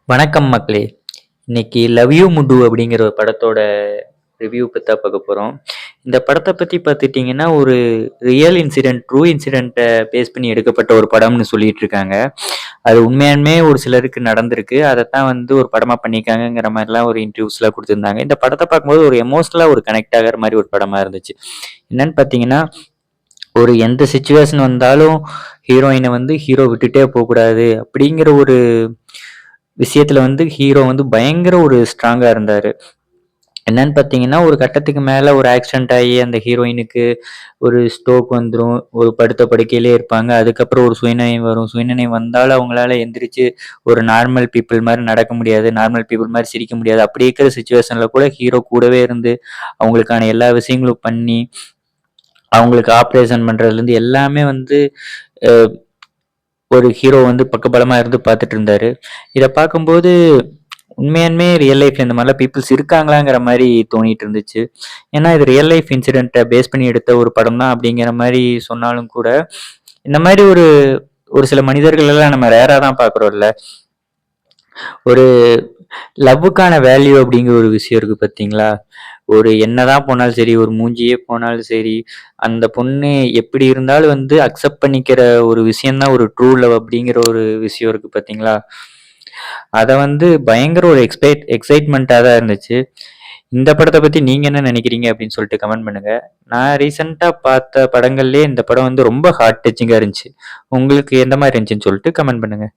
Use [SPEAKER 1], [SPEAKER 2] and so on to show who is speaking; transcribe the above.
[SPEAKER 1] வணக்கம் மக்களே! இன்னைக்கு "லவ் யூ முட்டு" அப்படிங்கிற ஒரு படத்தோட ரிவ்யூ பத்தி தான் பார்க்க போறோம். இந்த படத்த பத்தி பார்த்துட்டீங்கன்னா, ஒரு ரியல் இன்சிடென்ட், ட்ரூ இன்சிடென்ட்ட பேஸ் பண்ணி எடுக்கப்பட்ட ஒரு படம்னு சொல்லிட்டு இருக்காங்க. அது உண்மையாலுமே ஒரு சிலருக்கு நடந்திருக்கு. அதத்தான் வந்து ஒரு படமா பண்ணியிருக்காங்கங்கிற மாரிலாம் ஒரு இன்டர்வியூஸ்லாம் குடுத்திருந்தாங்க. இந்த படத்த பார்க்கும்போது ஒரு எமோஷனலா ஒரு கனெக்ட் ஆகுற மாரி ஒரு படமா இருந்துச்சு. என்னன்னு பார்த்தீங்கன்னா, ஒரு எந்த சிச்சுவேஷன் வந்தாலும் ஹீரோயின வந்து ஹீரோ விட்டுட்டே போக்கூடாது அப்படிங்கிற ஒரு விஷயத்துல வந்து ஹீரோ வந்து பயங்கர ஒரு ஸ்ட்ராங்கா இருந்தாரு. என்னன்னு பார்த்தீங்கன்னா, ஒரு கட்டத்துக்கு மேல ஒரு ஆக்சிடென்ட் ஆகி அந்த ஹீரோயினுக்கு ஒரு ஸ்ட்ரோக் வந்துரும். ஒரு படுத்த படுக்கையிலே இருப்பாங்க. அதுக்கப்புறம் ஒரு சுயநினைவு வரும். சுயநினைவு வந்தாலும் அவங்களால எந்திரிச்சு ஒரு நார்மல் பீப்பிள் மாரி நடக்க முடியாது. நார்மல் பீப்பிள் மாரி சிரிக்க முடியாது. அப்படி இருக்கிற சிச்சுவேஷன்ல கூட ஹீரோ கூடவே இருந்து அவங்களுக்கான எல்லா விஷயங்களும் பண்ணி, அவங்களுக்கு ஆப்ரேஷன் பண்றதுலேருந்து எல்லாமே வந்து அ ஒரு ஹீரோ வந்து பக்கபலமா இருந்து பார்த்துட்டு இருந்தாரு. இத பார்க்கும்போது உண்மையாலுமே ரியல் லைஃப்ல இந்த மாரிலாம் பீப்பிள்ஸ் இருக்காங்களாங்கிற மாரி தோணிட்டு இருந்துச்சு. ஏன்னா, இது ரியல் லைஃப் இன்சிடென்ட்ட பேஸ் பண்ணி எடுத்த ஒரு படம் தான் அப்படிங்கிற மாரி சொன்னாலும் கூட, இந்த மாரி ஒரு ஒரு சில மனிதர்கள் எல்லாம் நம்ம ரேரா தான் பார்க்குறோம்ல. ஒரு லவ்வுக்கான வேல்யூ அப்படிங்கிற ஒரு விஷயம் இருக்கு பார்த்தீங்களா? ஒரு என்னதான் போனாலும் சரி, ஒரு மூஞ்சியே போனாலும் சரி, அந்த பொண்ணு எப்படி இருந்தாலும் வந்து அக்செப்ட் பண்ணிக்கிற ஒரு விஷயம் தான் ஒரு ட்ரூ லவ் அப்படிங்கிற ஒரு விஷயம் இருக்கு பார்த்தீங்களா? அத வந்து பயங்கர ஒரு எக்ஸைட்மென்ட்டா தான் இருந்துச்சு. இந்த படத்த பத்தி நீங்க என்ன நினைக்கிறீங்க? அப்படின்னு சொல்லிட்டு கமெண்ட் பண்ணுங்க. நான் ரீசென்ட்டா பார்த்த படங்கள்லயே இந்த படம் வந்து ரொம்ப ஹார்ட் டச்சிங்கா இருந்துச்சு. உங்களுக்கு எந்த மாரி இருந்துச்சுன்னு சொல்லிட்டு கமெண்ட் பண்ணுங்க.